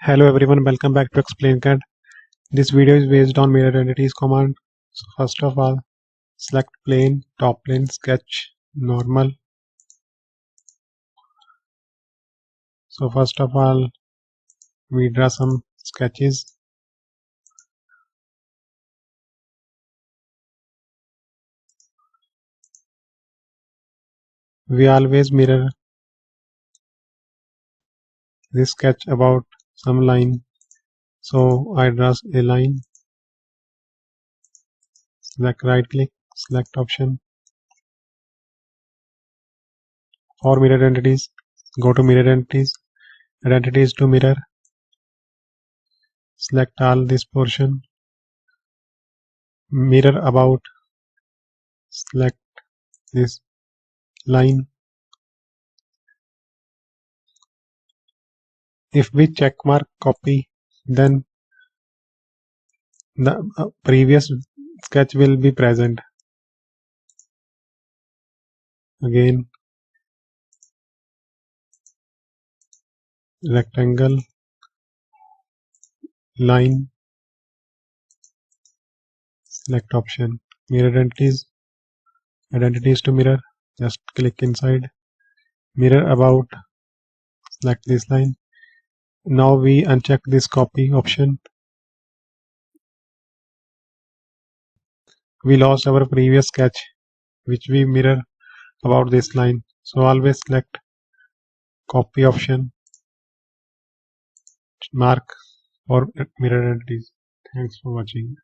Hello everyone, welcome back to ExplainCAD. This video is based on mirror entities command. So first of all, select plane, top plane, sketch, normal. So first of all, we draw some sketches. We always mirror this sketch about some line. So I draw a line, select right click, select option. For mirror entities, go to mirror entities, entities to mirror, select all this portion, mirror about, select this line. If we check mark copy, then the previous sketch will be present. Again, rectangle, line, select option, mirror identities to mirror, just click inside, mirror about, select this line. Now we uncheck this copy option. We lost our previous sketch which we mirror about this line. So always select copy option, mark for mirror entities. Thanks for watching.